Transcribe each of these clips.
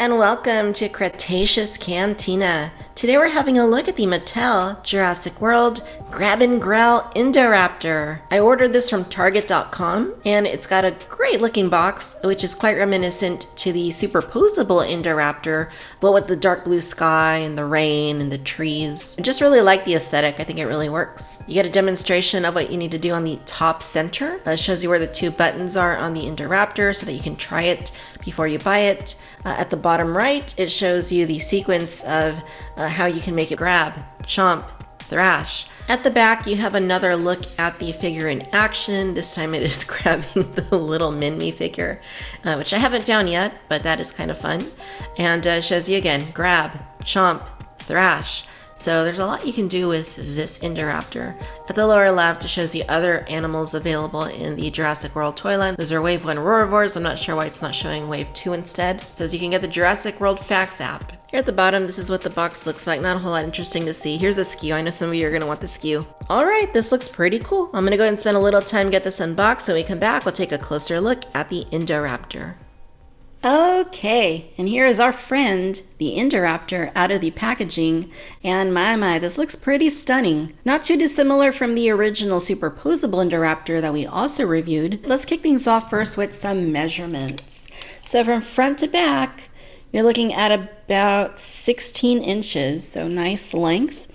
and welcome to Cretaceous Cantina. Today we're having a look at the Mattel Jurassic World Grab and Growl Indoraptor. I ordered this from Target.com and it's got a great looking box which is quite reminiscent to the superposable Indoraptor, but with the dark blue sky and the rain and the trees. I just really like the aesthetic. I think it really works. You get a demonstration of what you need to do on the top center. It shows you where the two buttons are on the Indoraptor so that you can try it before you buy it. At the bottom right, it shows you the sequence of how you can make it grab, chomp, thrash. At the back, you have another look at the figure in action. This time it is grabbing the little Min-Me figure, which I haven't found yet, but that is kind of fun. And shows you again, grab, chomp, thrash. So there's a lot you can do with this Indoraptor. At the lower left, it shows you other animals available in the Jurassic World toy line. Those are Wave 1 Roarivores. I'm not sure why it's not showing Wave 2 instead. It says you can get the Jurassic World Facts app. Here at the bottom, this is what the box looks like. Not a whole lot interesting to see. Here's a SKU. I know some of you are going to want the SKU. All right, this looks pretty cool. I'm going to go ahead and spend a little time get this unboxed. When we come back, we'll take a closer look at the Indoraptor. Okay, and here is our friend, the Indoraptor, out of the packaging, and my, this looks pretty stunning. Not too dissimilar from the original superposable Indoraptor that we also reviewed. Let's kick things off first with some measurements. So from front to back, you're looking at about 16 inches, so nice length.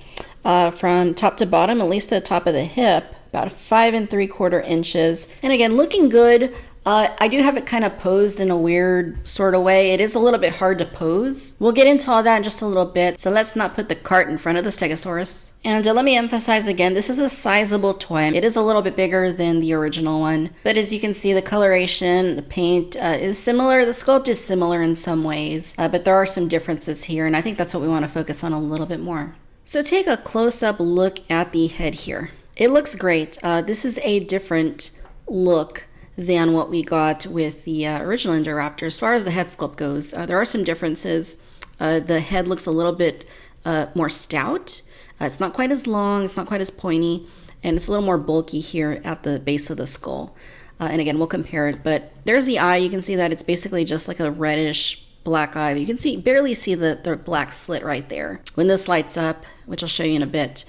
From top to bottom, at least to the top of the hip, about 5 3/4 inches. And again, looking good. I do have it kind of posed in a weird sort of way. It is a little bit hard to pose. We'll get into all that in just a little bit, so let's not put the cart in front of the Stegosaurus. And let me emphasize again, this is a sizable toy. It is a little bit bigger than the original one, but as you can see, the coloration, the paint is similar. The sculpt is similar in some ways, but there are some differences here, and I think that's what we want to focus on a little bit more. So take a close-up look at the head here. It looks great. This is a different look than what we got with the original Indoraptor. As far as the head sculpt goes, there are some differences. The head looks a little bit more stout. It's not quite as long, it's not quite as pointy, and it's a little more bulky here at the base of the skull. And again, we'll compare it, but there's the eye. You can see that it's basically just like a reddish black eye. You can barely see the black slit right there. When this lights up, which I'll show you in a bit,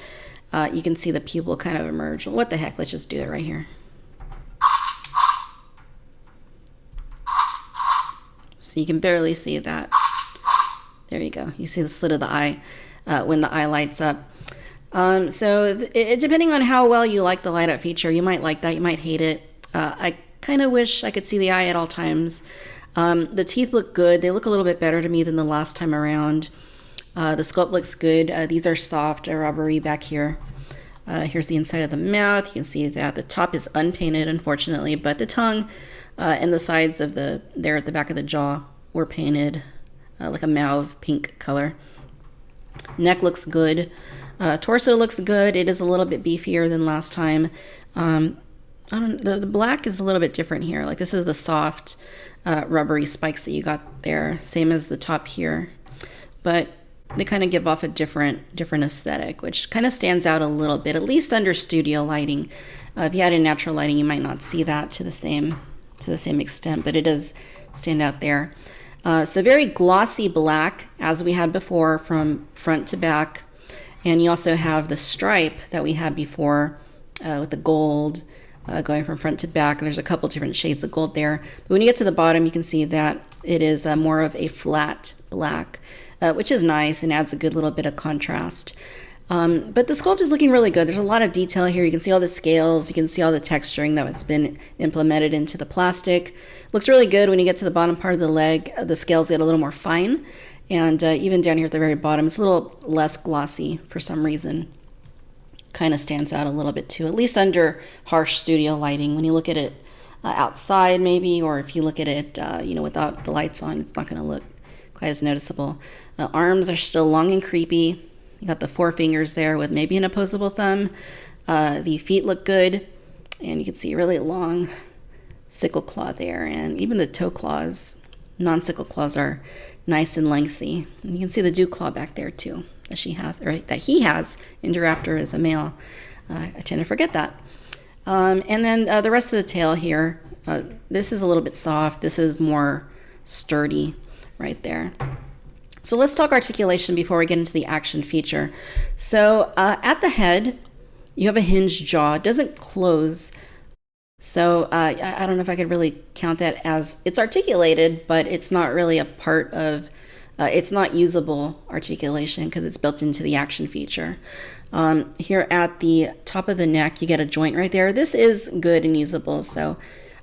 you can see the pupil kind of emerge. What the heck, let's just do it right here. So you can barely see that. There you go. You see the slit of the eye when the eye lights up. Depending on how well you like the light up feature, you might like that, you might hate it. I kind of wish I could see the eye at all times. The teeth look good. They look a little bit better to me than the last time around. The sculpt looks good. These are soft, rubbery back here. Here's the inside of the mouth. You can see that the top is unpainted, unfortunately, but the tongue and the sides of there at the back of the jaw were painted like a mauve pink color. Neck looks good. Torso looks good. It is a little bit beefier than last time. The black is a little bit different here. Like this is the soft, rubbery spikes that you got there, same as the top here, but they kind of give off a different aesthetic, which kind of stands out a little bit, at least under studio lighting. If you had in natural lighting, you might not see that to the same extent, but it does stand out there. So very glossy black, as we had before, from front to back. And you also have the stripe that we had before with the gold going from front to back. There's a couple different shades of gold there. But when you get to the bottom, you can see that it is more of a flat black, which is nice and adds a good little bit of contrast. But the sculpt is looking really good. There's a lot of detail here. You can see all the scales. You can see all the texturing that's been implemented into the plastic. Looks really good when you get to the bottom part of the leg. The scales get a little more fine. And even down here at the very bottom, it's a little less glossy for some reason. Kind of stands out a little bit too, at least under harsh studio lighting. When you look at it outside maybe, or if you look at it without the lights on, it's not going to look quite as noticeable. Arms are still long and creepy. You got the 4 fingers there with maybe an opposable thumb. The feet look good, and you can see really long sickle claw there, and even the toe claws, non-sickle claws, are nice and lengthy. And you can see the dew claw back there too, that he has. Indoraptor is a male. I tend to forget that. And then the rest of the tail here, this is a little bit soft. This is more sturdy. right there. So let's talk articulation before we get into the action feature. So at the head, you have a hinged jaw. It doesn't close. So I don't know if I could really count that as it's articulated, but it's not really a part of, it's not usable articulation because it's built into the action feature. Here at the top of the neck, you get a joint right there. This is good and usable. So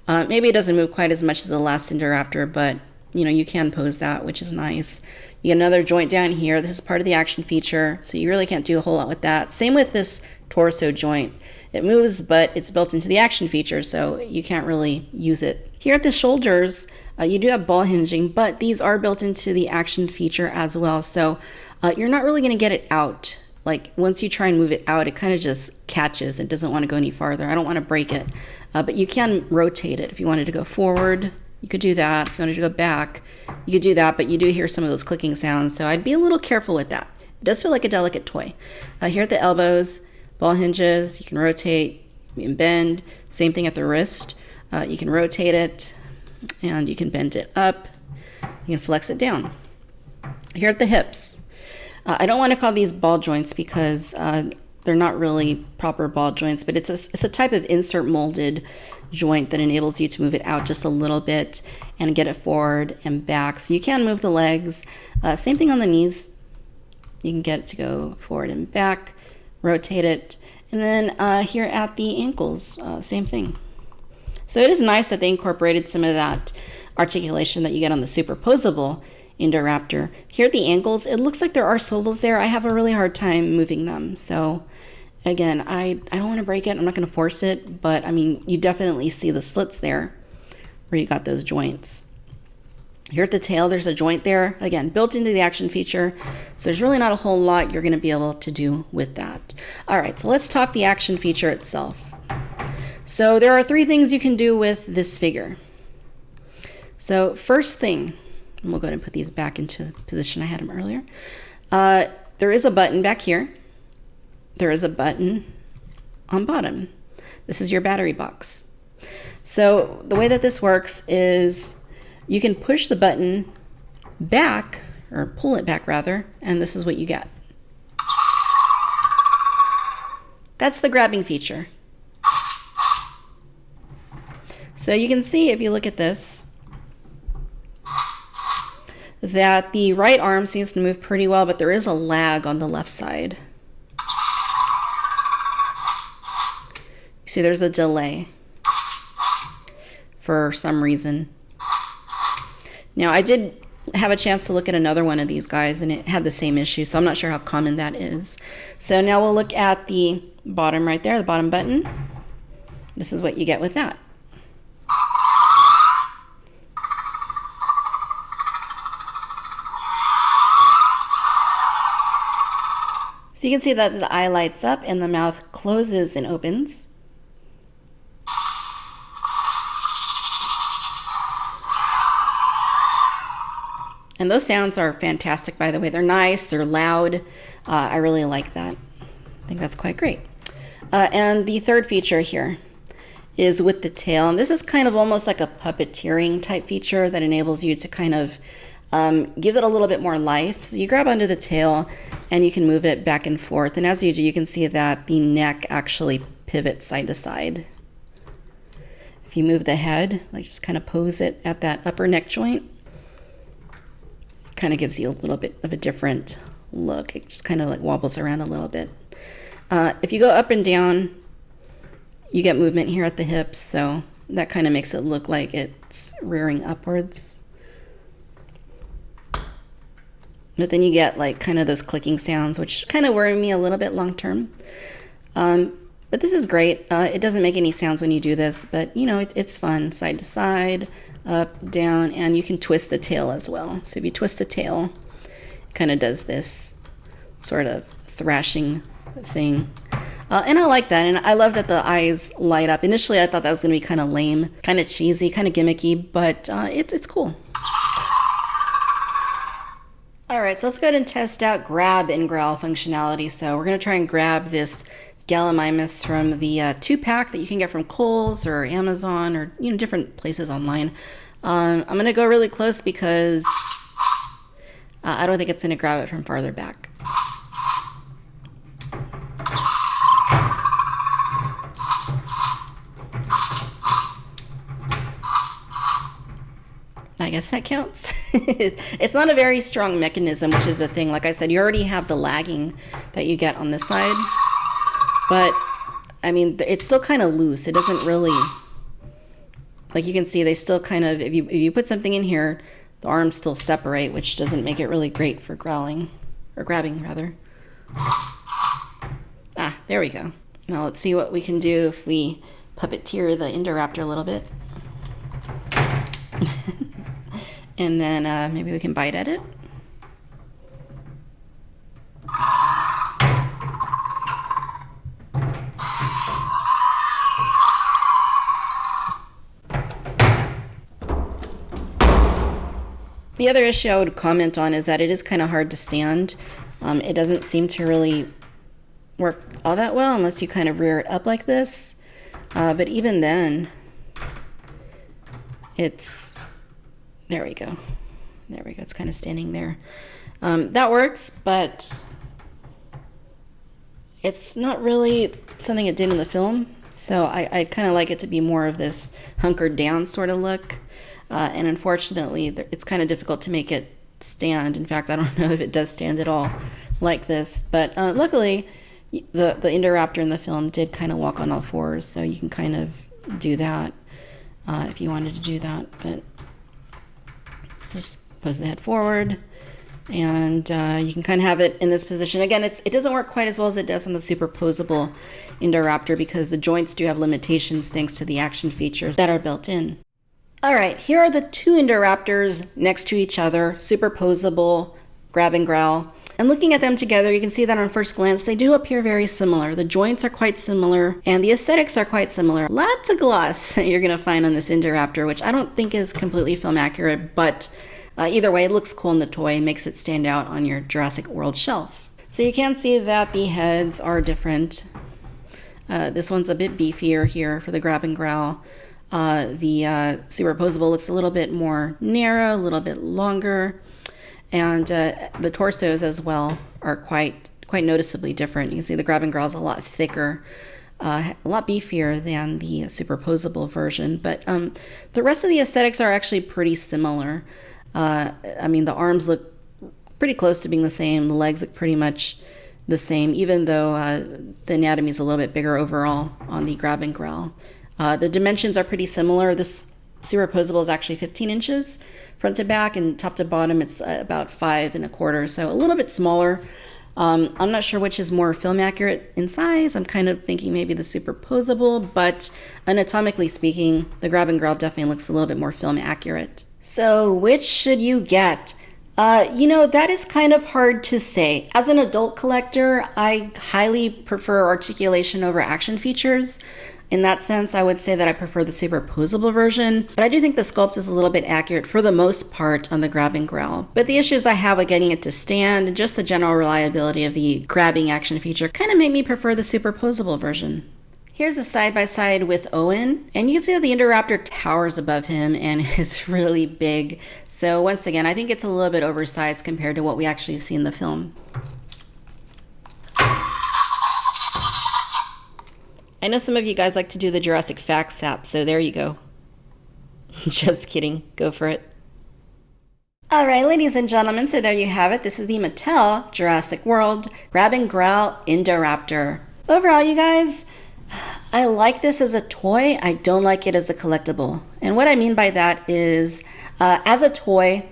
maybe it doesn't move quite as much as the last Indoraptor, but you know, you can pose that, which is nice. You get another joint down here. This is part of the action feature, so you really can't do a whole lot with that. Same with this torso joint. It moves, but it's built into the action feature, so you can't really use it. Here at the shoulders, you do have ball hinging, but these are built into the action feature as well, so you're not really going to get it out. Like once you try and move it out, it kind of just catches. It doesn't want to go any farther. I don't want to break it, but you can rotate it. If you wanted to go forward, you could do that. If you wanted to go back, you could do that, but you do hear some of those clicking sounds, so I'd be a little careful with that. It does feel like a delicate toy. Here at the elbows, ball hinges, you can rotate, you can bend. Same thing at the wrist. You can rotate it, and you can bend it up. You can flex it down. Here at the hips, I don't want to call these ball joints because they're not really proper ball joints, but it's a type of insert molded joint that enables you to move it out just a little bit and get it forward and back. So you can move the legs. Same thing on the knees. You can get it to go forward and back, rotate it. And then here at the ankles, same thing. So it is nice that they incorporated some of that articulation that you get on the superposable Indoraptor. Here at the ankles, it looks like there are swivels there. I have a really hard time moving them. So again, I don't want to break it. I'm not going to force it, but I mean, you definitely see the slits there where you got those joints. Here at the tail, there's a joint there, again, built into the action feature. So there's really not a whole lot you're going to be able to do with that. All right, so let's talk the action feature itself. So there are 3 things you can do with this figure. So first thing, and we'll go ahead and put these back into the position I had them earlier. There is a button back here. There is a button on bottom. This is your battery box. So the way that this works is you can push the button back, or pull it back rather, and this is what you get. That's the grabbing feature. So you can see if you look at this, that the right arm seems to move pretty well, but there is a lag on the left side. See, there's a delay for some reason. Now, I did have a chance to look at another one of these guys, and it had the same issue, so I'm not sure how common that is. So now we'll look at the bottom right there, the bottom button. This is what you get with that. So you can see that the eye lights up and the mouth closes and opens. And those sounds are fantastic, by the way. They're nice, they're loud. I really like that. I think that's quite great. And the third feature here is with the tail. And this is kind of almost like a puppeteering type feature that enables you to kind of give it a little bit more life. So you grab onto the tail and you can move it back and forth. And as you do, you can see that the neck actually pivots side to side. If you move the head, like just kind of pose it at that upper neck joint, it kind of gives you a little bit of a different look. It just kind of like wobbles around a little bit. If you go up and down, you get movement here at the hips, so that kind of makes it look like it's rearing upwards. But then you get like kind of those clicking sounds, which kind of worry me a little bit long term. But this is great. It doesn't make any sounds when you do this, but you know, it's fun. Side to side, up, down, and you can twist the tail as well. So if you twist the tail, it kind of does this sort of thrashing thing. And I like that, and I love that the eyes light up. Initially, I thought that was going to be kind of lame, kind of cheesy, kind of gimmicky, but it's cool. All right, so let's go ahead and test out grab and growl functionality. So we're going to try and grab this Gallimimus from the 2-pack that you can get from Kohl's or Amazon or different places online. I'm going to go really close because I don't think it's going to grab it from farther back. I guess that counts. It's not a very strong mechanism, which is the thing. Like I said, you already have the lagging that you get on this side. But, I mean, it's still kind of loose. It doesn't really... Like you can see, they still kind of... If you put something in here, the arms still separate, which doesn't make it really great for growling. Or grabbing, rather. Ah, there we go. Now let's see what we can do if we puppeteer the Indoraptor a little bit. And then maybe we can bite at it. The other issue I would comment on is that it is kind of hard to stand. It doesn't seem to really work all that well unless you kind of rear it up like this. But even then, it's... There we go. There we go. It's kind of standing there. That works, but it's not really something it did in the film. So I kind of like it to be more of this hunkered down sort of look. And unfortunately, it's kind of difficult to make it stand. In fact, I don't know if it does stand at all like this. But luckily, the Indoraptor in the film did kind of walk on all fours. So you can kind of do that if you wanted to do that. But just pose the head forward, and you can kind of have it in this position. Again, it doesn't work quite as well as it does on the superposable Indoraptor because the joints do have limitations thanks to the action features that are built in. All right, here are the two Indoraptors next to each other, superposable, grab and growl. And looking at them together, you can see that on first glance, they do appear very similar. The joints are quite similar, and the aesthetics are quite similar. Lots of gloss that you're going to find on this Indoraptor, which I don't think is completely film accurate, but either way, it looks cool in the toy, makes it stand out on your Jurassic World shelf. So you can see that the heads are different. This one's a bit beefier here for the grab and growl. The superposable looks a little bit more narrow, a little bit longer. And the torsos as well are quite noticeably different. You can see the grab and growl is a lot thicker, a lot beefier than the superposable version. But the rest of the aesthetics are actually pretty similar. I mean, the arms look pretty close to being the same. The legs look pretty much the same, even though the anatomy is a little bit bigger overall on the grab and growl. The dimensions are pretty similar. This superposable is actually 15 inches front to back, and top to bottom it's about 5 1/4, so a little bit smaller. I'm not sure which is more film accurate in size. I'm kind of thinking maybe the superposable, but anatomically speaking, the grab and growl definitely looks a little bit more film accurate. So which should you get? That is kind of hard to say. As an adult collector, I highly prefer articulation over action features. In that sense, I would say that I prefer the superposable version, but I do think the sculpt is a little bit accurate for the most part on the grab and growl. But the issues I have with getting it to stand and just the general reliability of the grabbing action feature kind of make me prefer the superposable version. Here's a side-by-side with Owen, and you can see that the Indoraptor towers above him and is really big. So once again, I think it's a little bit oversized compared to what we actually see in the film. I know some of you guys like to do the Jurassic Facts app, so there you go. Just kidding. Go for it. All right, ladies and gentlemen, so there you have it. This is the Mattel Jurassic World Grab and Growl Indoraptor. Overall, you guys, I like this as a toy. I don't like it as a collectible. And what I mean by that is, as a toy,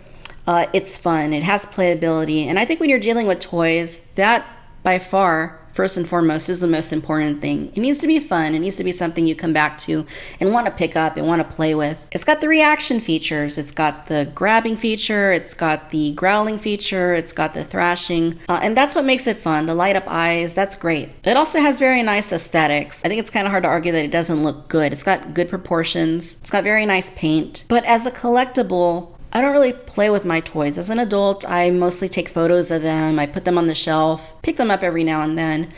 it's fun. It has playability. And I think when you're dealing with toys, that by far, first and foremost, is the most important thing. It needs to be fun. It needs to be something you come back to and want to pick up and want to play with. It's got the reaction features. It's got the grabbing feature. It's got the growling feature. It's got the thrashing. And that's what makes it fun. The light up eyes, that's great. It also has very nice aesthetics. I think it's kind of hard to argue that it doesn't look good. It's got good proportions. It's got very nice paint. But as a collectible, I don't really play with my toys. As an adult, I mostly take photos of them. I put them on the shelf, pick them up every now and then.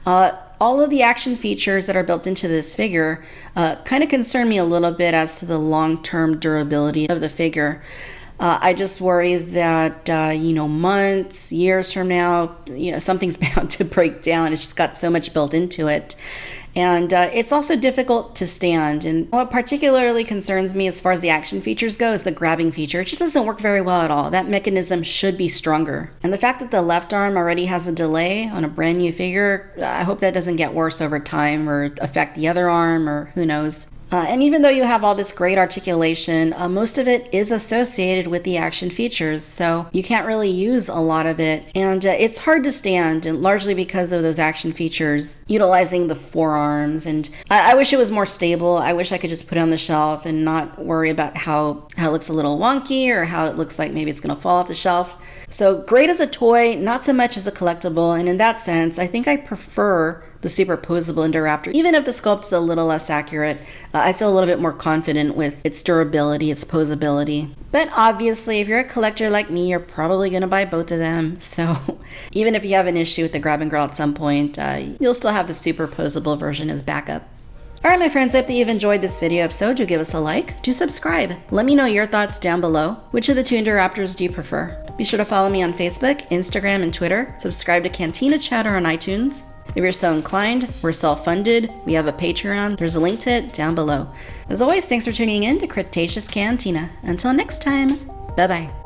All of the action features that are built into this figure kind of concern me a little bit as to the long-term durability of the figure. I just worry that, months, years from now, something's bound to break down. It's just got so much built into it. And it's also difficult to stand. And what particularly concerns me as far as the action features go is the grabbing feature. It just doesn't work very well at all. That mechanism should be stronger. And the fact that the left arm already has a delay on a brand new figure, I hope that doesn't get worse over time or affect the other arm, or who knows. And even though you have all this great articulation, most of it is associated with the action features, so you can't really use a lot of it. And it's hard to stand, and largely because of those action features utilizing the forearms. And I wish it was more stable. I wish I could just put it on the shelf and not worry about how it looks a little wonky or how it looks like maybe it's going to fall off the shelf. So great as a toy, not so much as a collectible. And in that sense, I think I prefer the superposable Indoraptor. Even if the sculpt is a little less accurate, I feel a little bit more confident with its durability, its posability. But obviously, if you're a collector like me, you're probably going to buy both of them. So even if you have an issue with the grab and growl at some point, you'll still have the superposable version as backup. Alright my friends, I hope that you've enjoyed this video. If so, do give us a like, do subscribe. Let me know your thoughts down below. Which of the two Indoraptors do you prefer? Be sure to follow me on Facebook, Instagram, and Twitter. Subscribe to Cantina Chatter on iTunes. If you're so inclined, we're self-funded. We have a Patreon. There's a link to it down below. As always, thanks for tuning in to Cretaceous Cantina. Until next time, bye-bye.